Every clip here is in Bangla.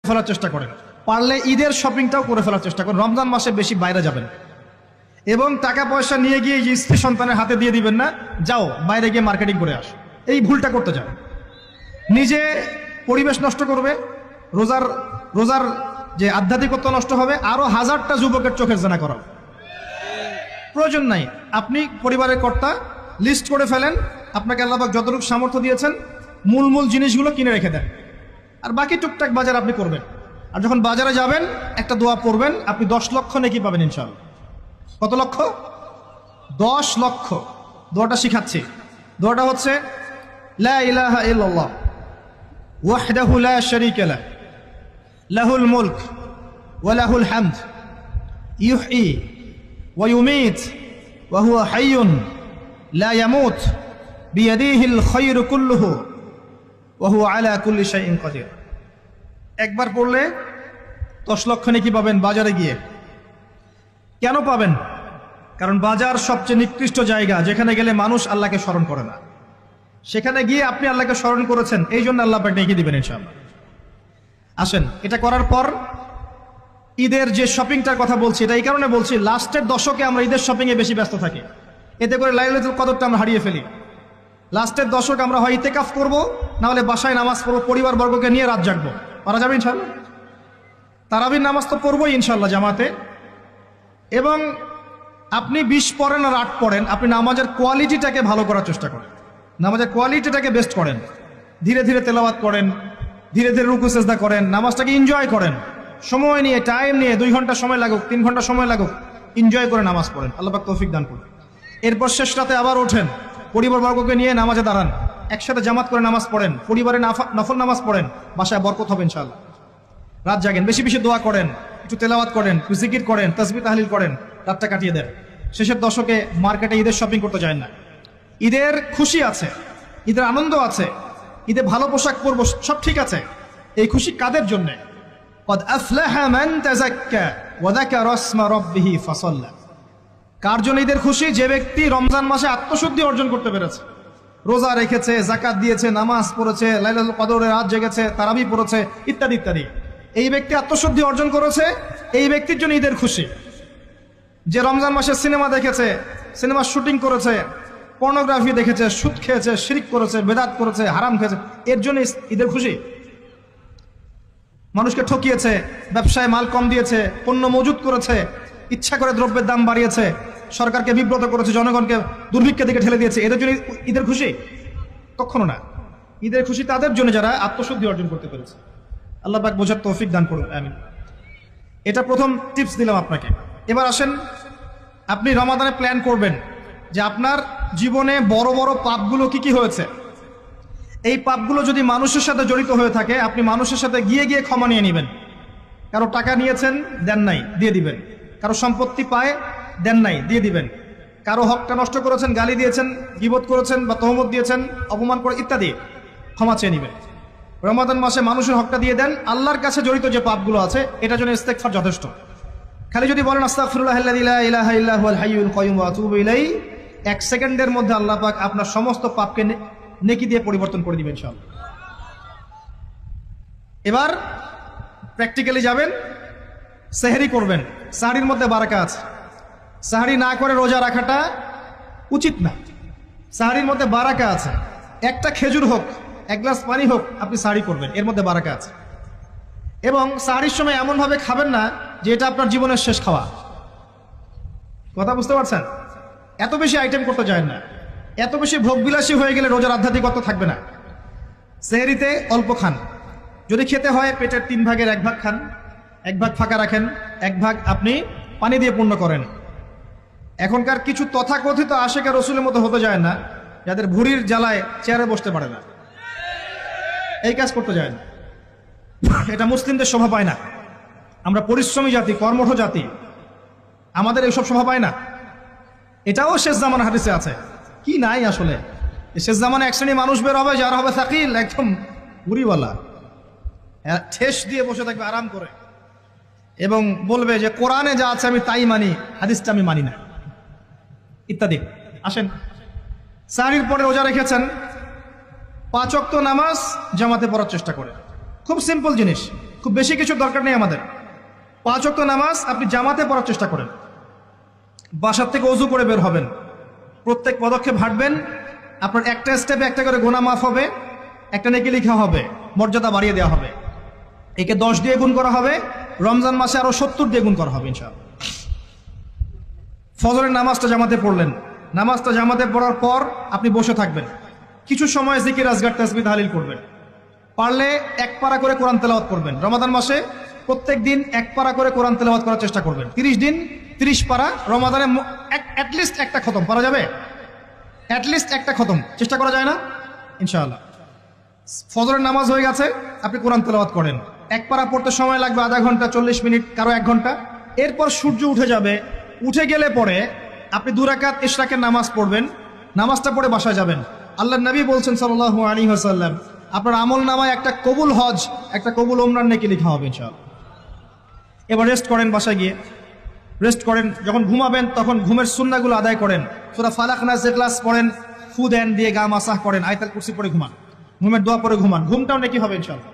ফেলার চেষ্টা করেন, পারলে ঈদের শপিংটাও করে ফেলার চেষ্টা করেন। রমজান মাসে বেশি বাইরে যাবেন এবং টাকা পয়সা নিয়ে গিয়ে স্ত্রী সন্তানের হাতে দিয়ে দিবেন না, যাও বাইরে গিয়ে মার্কেটিং করে আসো, এই ভুলটা করতে যান। নিজে পরিবেশ নষ্ট করবে, রোজার যে আধ্যাত্মিকত্ব নষ্ট হবে, আরো হাজারটা যুবকের চোখের জানা করা প্রয়োজন নাই। আপনি পরিবারের কর্তা, লিস্ট করে ফেলেন, আপনাকে আল্লাহ পাক যতটুকু সামর্থ্য দিয়েছেন মূল জিনিসগুলো কিনে রেখে দেন, আর বাকি টুকটাক বাজার আপনি করবেন। আর যখন বাজারে যাবেন একটা দোয়া পড়বেন, আপনি 10 লক্ষ নেকি পাবেন ইনশাআল্লাহ। কত লক্ষ? 10 লক্ষ। দোয়াটা শিখাচ্ছি। দোয়াটা হচ্ছে লা ইলাহা ইল্লাল্লাহ ওয়াহদাহু লা শারীকা লাহ লাহুল মুলক ওয়া লাহুল হামদ ইউহয়ী ওয়া ইউমীত ওয়া হুয়া হাইয়ুন লা ইয়ামুত বিয়াদিহিল খায়রু কুল্লুহু ওয়া হুয়া আলা কুল্লি শাইইন কাদির। একবার পড়লে 10 লক্ষ নেকি পাবেন বাজারে গিয়ে। কেন পাবেন? কারণ বাজার সবচেয়ে নিকৃষ্ট জায়গা, যেখানে গেলে মানুষ আল্লাহকে স্মরণ করে না। সেখানে গিয়ে আপনি আল্লাহকে স্মরণ করেছেন, এই জন্য আল্লাহ পাক নেকি দিবেন ইনশাআল্লাহ। আসেন, এটা করার পর ঈদের যে শপিংটার কথা বলছি, এটা এই কারণে বলছি, লাস্টের দশকে আমরা ঈদের শপিং এ বেশি ব্যস্ত থাকি, এতে করে লাইলাতুল কদরটা আমরা হারিয়ে ফেলি। লাস্টের দশক আমরা হয় ইতিকাফ করবো, না হলে বাসায় নামাজ পড়বো, পরিবার বর্গকে নিয়ে রাত জাগবো। পারা যাবে ইনশাআল্লাহ? তারাবির নামাজ তো পড়বোই ইনশাআল্লাহ জামাতে। এবং আপনি 20 পড়েন আর 8 পড়েন, আপনি নামাজের কোয়ালিটিটাকে ভালো করার চেষ্টা করেন, নামাজের কোয়ালিটিটাকে বেস্ট করেন। ধীরে ধীরে তেলাওয়াত করেন, ধীরে ধীরে রুকু সেজদা করেন, নামাজটাকে এনজয় করেন, সময় নিয়ে, টাইম নিয়ে, 2 ঘন্টা সময় লাগুক, 3 ঘন্টা সময় লাগুক, এনজয় করে নামাজ পড়েন। আল্লাহ পাক তৌফিক দান করুন। এরপর শেষ রাতে আবার ওঠেন, পরিবারবর্গকে নিয়ে নামাজে দাঁড়ান, একসাথে জামাত করে নামাজ পড়েন, পরিবারে নফল নামাজ পড়েন, বাসায় বরকত হবে ইনশাআল্লাহ। রাত জাগেন, বেশি বেশি দোয়া করেন, একটু তেলাওয়াত করেন, একটু জিকির করেন, তাসবিহ তাহলিল করেন, রাতটা কাটিয়ে দেন। শেষের দশকে মার্কেটে ঈদের শপিং করতে যায় না। ঈদের খুশি আছে, ঈদের আনন্দ আছে, ঈদে ভালো পোশাক পরবো, সব ঠিক আছে। এই খুশি কাদের জন্য? قد أفلح من تزكى وذكر اسم ربه فصلى। কার জন্য ঈদের খুশি? যে ব্যক্তি রমজান মাসে আত্মশুদ্ধি অর্জন করতে পেরেছে, রোজা রেখেছে, যাকাত দিয়েছে, নামাজ পড়েছে, লাইলাতুল কদরের রাত জেগেছে, তারাবি পড়েছে, ইত্যাদি ইত্যাদি। এই ব্যক্তি আত্মশুদ্ধি অর্জন করেছে, এই ব্যক্তির জন্য ঈদের খুশি। যে রমজান মাসে সিনেমা দেখেছে, সিনেমার শুটিং করেছে, পর্নোগ্রাফি দেখেছে, সুদ খেয়েছে, শিরক করেছে, বেদাত করেছে, হারাম খেয়েছে, এর জন্য ঈদের খুশি। মানুষকে ঠকিয়েছে, ব্যবসায় মাল কম দিয়েছে, পণ্য মজুত করেছে, ইচ্ছা করে দ্রব্যের দাম বাড়িয়েছে, সরকারকে বিব্রত করেছে, জনগণকে দুর্ভিক্ষের দিকে ঠেলে দিয়েছে, এদের জন্য ঈদের খুশি? কখনো না। ঈদের খুশি তাদের জন্য যারা আত্মশুদ্ধি অর্জন করতে পেরেছে। আল্লাহ পাক বোঝার তৌফিক দান করুন, আমিন। এটা প্রথম টিপস দিলাম আপনাকে। এবার আসেন, আপনি রমাদানে প্ল্যান করবেন যে আপনার জীবনে বড় বড় পাপগুলো কি কি হয়েছে। এই পাপগুলো যদি মানুষের সাথে জড়িত হয়ে থাকে, আপনি মানুষের সাথে গিয়ে গিয়ে ক্ষমা নিয়ে নেবেন। কারো টাকা নিয়েছেন, দেন নাই, দিয়ে দিবেন। কারো সম্পত্তি পায়, দেন নাই, দিয়ে দিবেন। কারো হকটা নষ্ট করেছেন, গালি দিয়েছেন, গীবত করেছেন বা তহমত দিয়েছেন, অপমান করে ইত্যাদি, ক্ষমা চেয়ে নেবেন। রমাদান মাসে মানুষের হকটা দিয়ে দেন। আল্লাহর কাছে জড়িত যে পাপগুলো আছে, এটার জন্য ইস্তেগফার যথেষ্ট। খালি যদি বলেন আস্তাগফিরুল্লাহাল্লাযী লা ইলাহা ইল্লা হুয়াল হাইয়ুল কাইয়্যুম ওয়া আতুবু ইলাইহি, 1 সেকেন্ডের মধ্যে আল্লাহ পাক আপনার সমস্ত পাপকে নেকি দিয়ে পরিবর্তন করে দিবেন ইনশাআল্লাহ। এবার প্র্যাকটিক্যালি যাবেন, সেহরি করবেন। সাহরির মধ্যে বারাকা আছে। সাহরি না করে রোজা রাখাটা উচিত না। সাহরির মধ্যে বারাকা আছে। একটা খেজুর হোক, 1 গ্লাস পানি হোক, আপনি সাহরি করবেন, এর মধ্যে বারাকা আছে। এবং সাহরির সময় এমনভাবে খাবেন না যে এটা আপনার জীবনের শেষ খাওয়া। কথা বুঝতে পারছেন? এত বেশি আইটেম করতে যায় না, এত বেশি ভোগবিলাসী হয়ে গেলে রোজার আধ্যাত্মিকতা থাকবে না। সেহরিতে অল্প খান, যদি খেতে হয় পেটের 3 ভাগের 1 ভাগ খান, 1 ভাগ ফাঁকা রাখেন, 1 ভাগ আপনি পানি দিয়ে পূর্ণ করেন। এখনকার কিছু তথাকথিত আশেকা রসুলের মতো হতে যায় না, যাদের ভুঁড়ির জ্বালায় চেয়ারে বসতে পারে না, এই কাজ করতে যায় না। এটা মুসলিমদের শোভা পায় না। আমরা পরিশ্রমী জাতি, কর্মঠ জাতি, আমাদের এইসব শোভা পায় না। এটাও শেষ জামানার হাদিসে আছে। কি নাই আসলে, শেষ জামানায় 1 শ্রেণী মানুষ বের হবে, যারা হবে সাকিল, একদম বুড়িওয়ালা, ঠেস দিয়ে বসে থাকবে আরাম করে, এবং বলবে যে কোরআনে যা আছে আমি তাই মানি, হাদিসটা আমি মানি না, ইত্যাদি। আসেন, সাহরির পরে রোজা রেখেছেন, 5 ওয়াক্ত নামাজ জামাতে পড়ার চেষ্টা করে। খুব সিম্পল জিনিস, খুব বেশি কিছু দরকার নেই আমাদের। 5 ওয়াক্ত নামাজ আপনি জামাতে পড়ার চেষ্টা করেন। বাসার থেকে ওযু করে বের হবেন, প্রত্যেক পদক্ষেপ হাঁটবেন, আপনার একটা স্টেপে একটা করে গুনাহ মাফ হবে, একটা নেকি লেখা হবে, মর্যাদা বাড়িয়ে দেওয়া হবে। একে 10 দিয়ে গুণ করা হবে, রমজান মাসে আরো 70 দিয়ে গুণ করা হবে ইনশাআল্লাহ। ফজরের নামাজটা জামাতে পড়লেন, নামাজটা জামাতে পড়ার পর আপনি বসে থাকবেন, কিছু সময় জিকির আজগার তাসবিহ তাহলিল করবেন। পারলে 1 পারা করে কোরআন তেলাওয়াত করবেন। রমাদান মাসে প্রত্যেক দিন 1 পারা করে কোরআন তেলাওয়াত করার চেষ্টা করবেন। 30 দিন 30 পারা, রমাদানে অ্যাটলিস্ট একটা খতম পারা যাবে, অ্যাটলিস্ট একটা খতম চেষ্টা করা যায় না ইনশাআল্লাহ। ফজরের নামাজ হয়ে গেছে, আপনি কোরআন তেলাওয়াত করেন। 1 পারা পড়তে সময় লাগবে আধা ঘন্টা, 40 মিনিট, কারো 1 ঘন্টা। এরপর সূর্য উঠে যাবে, উঠে গেলে পরে আপনি 2 রাকাত ইশরাকের নামাজ পড়বেন, নামাজটা পড়ে বাসায় যাবেন। আল্লাহর নবী বলছেন সাল্লাল্লাহু আলাইহি ওয়াসাল্লাম, আপনার আমল নামায় একটা কবুল হজ, একটা কবুল ওমরার নেকি লেখা হবে ইনশাআল্লাহ। এবার রেস্ট করেন, বাসায় গিয়ে রেস্ট করেন। যখন ঘুমাবেন তখন ঘুমের সুন্নাহগুলো আদায় করেন। সূরা ফালাক নাস ইখলাস পড়েন, ফু দেন, দিয়ে গা মাসাহ করেন, আয়াতুল কুরসি পড়ে ঘুমান, ঘুমের দোয়া পড়ে ঘুমান, ঘুমটাও নেকি হবে ইনশাআল্লাহ।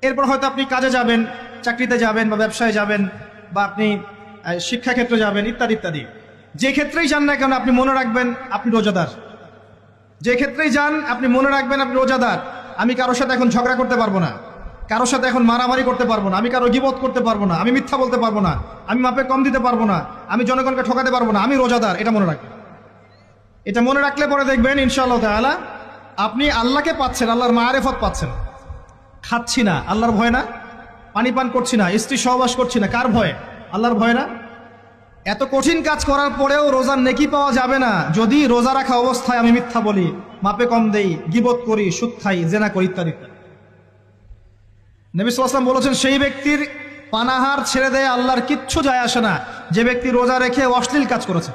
এরপর হয়তো আপনি কাজে যাবেন, চাকরিতে যাবেন বা ব্যবসায় যাবেন বা আপনি শিক্ষাক্ষেত্রে যাবেন, ইত্যাদি ইত্যাদি। যে ক্ষেত্রেই যান না কেন আপনি মনে রাখবেন আপনি রোজাদার। যে ক্ষেত্রেই যান আপনি মনে রাখবেন আপনি রোজাদার। আমি কারোর সাথে এখন ঝগড়া করতে পারবো না, কারোর সাথে এখন মারামারি করতে পারবো না, আমি কারো গীবত করতে পারবো না, আমি মিথ্যা বলতে পারবো না, আমি মাপে কম দিতে পারবো না, আমি জনগণকে ঠকাতে পারবো না, আমি রোজাদার। এটা মনে রাখবেন। এটা মনে রাখলে পরে দেখবেন ইনশাআল্লাহ তাআলা আপনি আল্লাহকে পাচ্ছেন, আল্লাহর মাআরিফত পাচ্ছেন। খাচ্ছি না, আল্লাহর ভয় না। পানি পান করছি না, স্ত্রী সহবাস করছি না, কার ভয়ে? আল্লাহর ভয় না। এত কঠিন কাজ করার পরেও রোজার নেকি পাওয়া যাবে না যদি রোজা রাখা অবস্থায় আমি মিথ্যা বলি, মাপে কম দেই, গীবত করি, সুদ খাই, জেনা করি, ইত্যাদি ইত্যাদি। নবী সাল্লাল্লাহু আলাইহি ওয়াসাল্লাম বলেছেন সেই ব্যক্তির পানাহার ছেড়ে দেয় আল্লাহর কিচ্ছু যায় আসে না, যে ব্যক্তি রোজা রেখে অশ্লীল কাজ করেছে।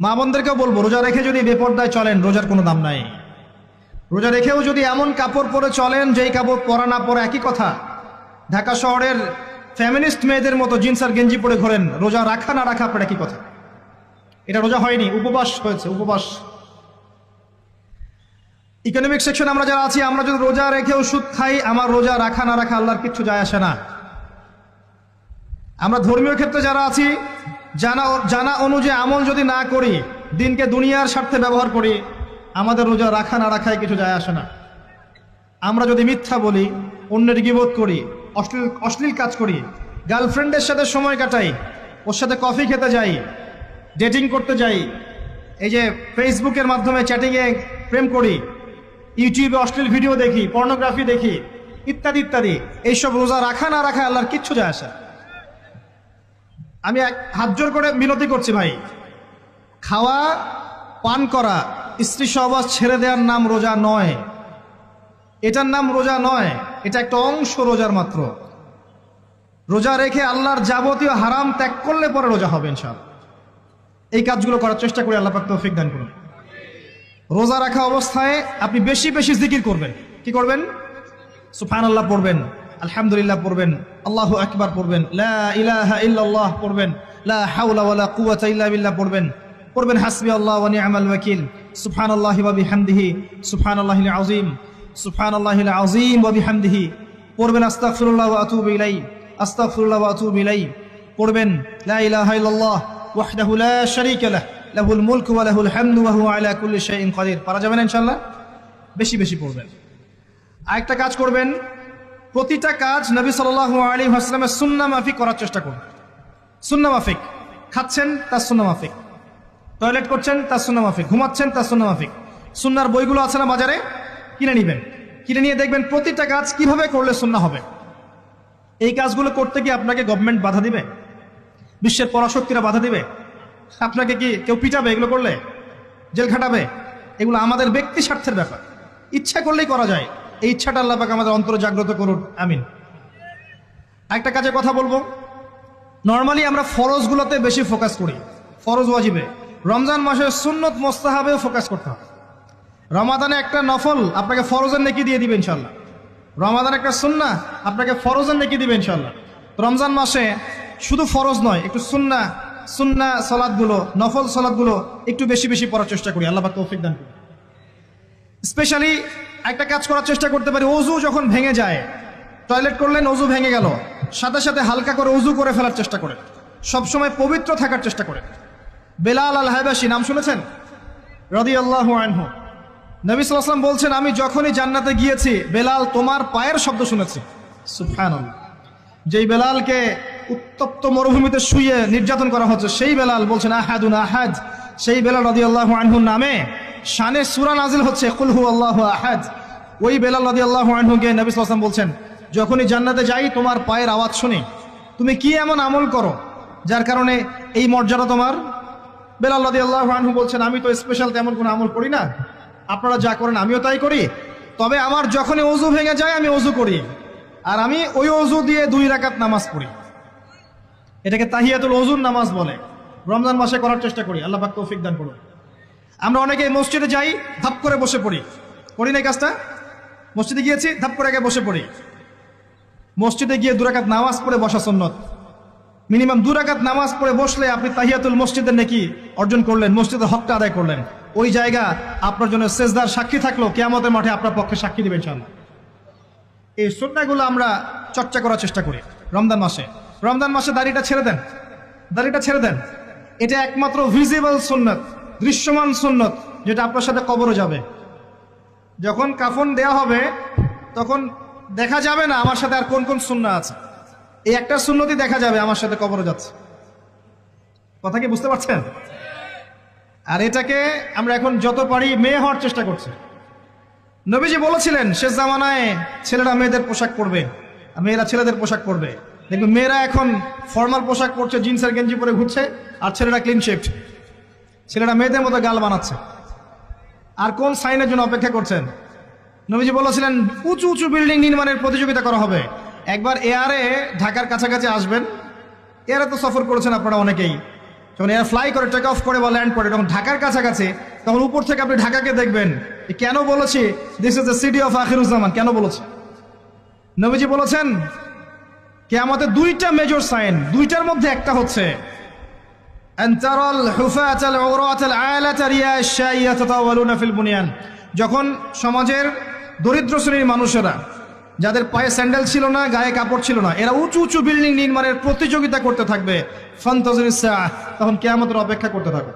মা বোনদেরকেও বলবো, রোজা রেখে যদি বেপরদায় চলেন রোজার কোনো দাম নাই। রোজা রেখেও যদি এমন কাপড় পরে চলেন যেই কাপড় পরা না পরা একই কথা, ঢাকা শহরের ফ্যামিনিস্ট মেয়েদের মতো জিন্স আর গেঞ্জি পরে ঘোরেন, রোজা রাখা না রাখা আপনার একই কথা। এটা রোজা হয়নি, উপবাস হয়েছে, উপবাস। ইকোনমিক সেকশন আমরা যারা আছি, আমরা যদি রোজা রেখেও সুদ খাই, আমার রোজা রাখা না রাখা আল্লাহর কিচ্ছু যায় আসে না। আমরা ধর্মীয় ক্ষেত্রে যারা আছি, জানা অনুযায়ী আমল যদি না করি, দিনকে দুনিয়ার স্বার্থে ব্যবহার করি, আমাদের রোজা রাখা না রাখায় কিছু যায় আসে না। আমরা যদি মিথ্যা বলি, অন্যের গীবত করি, অশ্লীল কাজ করি, গার্লফ্রেন্ডের সাথে সময় কাটাই, ওর সাথে কফি খেতে যাই, ডেটিং করতে যাই, এই যে ফেসবুকের মাধ্যমে চ্যাটিংয়ে প্রেম করি, ইউটিউবে অশ্লীল ভিডিও দেখি, পর্নোগ্রাফি দেখি, ইত্যাদি ইত্যাদি, এইসব রোজা রাখা না রাখা আল্লাহর কিচ্ছু যায় আসে। আমি হাত জোর করে মিনতি করছি ভাই, খাওয়া পান করা, স্ত্রী সহবাস ছেড়ে দেওয়ার নাম রোজা নয়, এটার নাম রোজা নয়, এটা একটা অংশ রোজার মাত্র। রোজা রেখে আল্লাহর যাবতীয় হারাম ত্যাগ করলে পরে রোজা হবে ইনশাআল্লাহ। এই কাজগুলো করার চেষ্টা করি, আল্লাহ পাক তৌফিক দান করুন। রোজা রাখা অবস্থায় আপনি বেশি বেশি জিকির করবেন। কি করবেন? সুবহানাল্লাহ পড়বেন, আলহামদুলিল্লাহ পড়বেন, আল্লাহু আকবার পড়বেন, লা ইলাহা ইল্লাল্লাহ পড়বেন, লা হাওলা ওয়ালা কুওয়াতা ইল্লা বিল্লাহ পড়বেন, হাসবিয়াল্লাহু ওয়া নি'মাল ওয়াকিল, সুবহানাল্লাহি ওয়া বিহামদিহি, সুবহানাল্লাহিল আযীম, সুবহানাল্লাহিল আযীম ওয়া বিহামদিহি পড়বেন, আস্তাগফিরুল্লাহ ওয়া আতুবু ইলাইহি, আস্তাগফিরুল্লাহ ওয়া আতুবু ইলাইহি পড়বেন, লা ইলাহা ইল্লাল্লাহ ওয়াহদাহু লা শারীকা লাহু লাহুল মুলকু ওয়া লাহুল হামদু ওয়া হুয়া আলা কুল্লি শাইইন কাদির। পারা যাবে না ইনশাআল্লাহ? বেশি বেশি পড়বেন। আরেকটা কাজ করবেন, প্রতিটা কাজ নবী সাল্লাল্লাহু আলাইহি ওয়াসাল্লামের সুন্নাহ মাফিক করার চেষ্টা করুন। সুন্নাহ মাফিক, খাচ্ছেন তার সুন্নাহ মাফিক, টয়লেট করছেন তার সুন্নাহ মাফিক, ঘুমাচ্ছেন তার সুন্নাহ মাফিক। সুন্নাহর বইগুলো আছে না বাজারে, কিনে নেবেন, কিনে নিয়ে দেখবেন প্রতিটা কাজ কিভাবে করলে সুন্নাহ হবে। এই কাজগুলো করতে গিয়ে আপনাকে গভর্নমেন্ট বাধা দিবে, বিশ্বের পরাশক্তিরা বাধা দিবে, আপনাকে কি কেউ পিটাবে এগুলো করলে, জেল খাটাবে? এগুলো আমাদের ব্যক্তি স্বার্থের ব্যাপার, ইচ্ছা করলেই করা যায়। এই ইচ্ছাটা আল্লাহ পাক আমাদের অন্তরে জাগ্রত করুন, আমিন। একটা কাজে কথা বলবো, নর্মালি আমরা ফরজগুলোতে বেশি ফোকাস করি, ফরজ ওয়াজিবে। রমজান মাসের সুন্নত মোস্তাহাবেও ফোকাস করতে হবে। রমাদানে একটা নফল আপনাকে ফরজের নেকি দিয়ে দিবে ইনশাল্লাহ, রমাদান একটা সুন্নাহ আপনাকে ফরজের নেকি দিবে ইনশাল্লাহ। রমজান মাসে শুধু ফরজ নয়, একটু সুন্নাহ সালাতগুলো, নফল সালাতগুলো একটু বেশি বেশি পড়ার চেষ্টা করি, আল্লাহ পাক তৌফিক দান করুন। স্পেশালি একটা কাজ করার চেষ্টা করতে পারি, ওযু যখন ভেঙে যায় টয়লেট করলেন, অজু ভেঙে গেল, সাথে সাথে হালকা করে অজু করে ফেলার চেষ্টা করেন, সবসময় পবিত্র থাকার চেষ্টা করেন। বেলাল আল হাবাশি নাম শুনেছেন? রাদিয়াল্লাহু আনহু। নবী সাল্লাল্লাহু আলাইহি ওয়াসাল্লাম বলছেন, আমি যখনই জান্নাতে গিয়েছি বেলাল তোমার পায়ের শব্দ শুনেছি। সুবহানাল্লাহ। যেই বেলালকে উত্তপ্ত মরুভূমিতে শুয়ে নির্যাতন করা হচ্ছে সেই বেলাল বলছেন আহাদুন আহাদ। সেই বেলাল রাদিয়াল্লাহু আনহুর নামে শানে সূরা নাজিল হচ্ছে কুল হুয়াল্লাহু আহাদ। ওই বেলাল রাদিয়াল্লাহু আনহুকে নবী সাল্লাল্লাহু আলাইহি ওয়াসাল্লাম বলছেন, যখনই জান্নাতে যাই তোমার পায়ের আওয়াজ শুনি, তুমি কি এমন আমল করো যার কারণে এই মর্যাদা তোমার? বেলাল রাদিয়াল্লাহু আনহু বলছেন, আমি তো স্পেশাল তেমন কোনো আমল করি না, আপনারা যা করেন আমিও তাই করি, তবে আমার যখনই ওযু ভেঙে যায় আমি ওযু করি, আর আমি ওই ওযু দিয়ে 2 রাকাত নামাজ পড়ি। এটাকে তাহিয়াতুল ওযুর নামাজ বলে। রমজান মাসে করার চেষ্টা করি, আল্লাহ পাক তৌফিক দান করুন। আমরা অনেকে মসজিদে যাই, ধাপ করে বসে পড়ি, করি না কাজটা? মসজিদে গিয়েছি, ধাপ করে আগে বসে পড়ি। মসজিদে গিয়ে 2 রাকাত নামাজ পড়ে বসা সুন্নত। মিনিমাম 2 রাকাত নামাজ পড়ে বসলে আপনি তাহিয়াতুল মসজিদের নেকি অর্জন করলেন, মসজিদের হকটা আদায় করলেন। ওই জায়গা আপনার জন্য সেজদার সাক্ষী থাকলো, কিয়ামতের মাঠে আপনার পক্ষে সাক্ষী দিবেন ইনশাআল্লাহ। এই সুন্নাহগুলো আমরা চর্চা করার চেষ্টা করি রমজান মাসে। রমজান মাসে দাড়িটা ছেড়ে দেন, দাড়িটা ছেড়ে দেন। এটা একমাত্র ভিজিবল সুন্নাত, দৃশ্যমান সুন্নাত, যেটা আপনার সাথে কবরে যাবে। যখন কাফন দেয়া হবে তখন দেখা যাবে না আমার সাথে আর কোন কোন সুন্নাহ আছে, এই একটা সুন্নতই দেখা যাবে আমার সাথে কবরে যাচ্ছে। কথা কি বুঝতে পারছেন? আর এটাকে আমরা এখন যত পারি মেয়ে হওয়ার চেষ্টা করছি। নবীজি বলেছিলেন শেষ জামানায় ছেলেরা মেয়েদের পোশাক পরবে, মেয়েরা ছেলেদের পোশাক পরবে। দেখবেন মেয়েরা এখন ফর্মাল পোশাক পরছে, জিন্সের গেঞ্জি পরে ঘুরছে, আর ছেলেরা ক্লিন শেভড। ছেলেরা মেয়েদের মতো গাল বানাচ্ছে। আর কোন সাইনের জন্য অপেক্ষা করছেন? নবীজি বলেছিলেন উঁচু উঁচু বিল্ডিং নির্মাণের প্রতিযোগিতা করা হবে। একবার এয়ারে ঢাকার কাছাকাছি আসবেন, এয়ারে তো সফর করেছেন আপনারা অনেকেই। যখন এয়ার ফ্লাই করে, টেক অফ করে বা ল্যান্ড করে, তখন ঢাকার কাছাকাছি, তখন উপর থেকে আপনি ঢাকাকে দেখবেন। কেন বলেছি this is the city of Akhiruzzaman? কেন বলেছি? নবীজি বলেছেন কিয়ামতের 2টা মেজর সাইন, 2টার মধ্যে একটা হচ্ছে যখন সমাজের দরিদ্র শ্রেণীর মানুষেরা, যাদের পায়ে স্যান্ডেল ছিল না, গায়ে কাপড় ছিল না, এরা উঁচু উঁচু বিল্ডিং নির্মাণের প্রতিযোগিতা করতে থাকবে, তখন কিয়ামতের অপেক্ষা করতে থাকবে।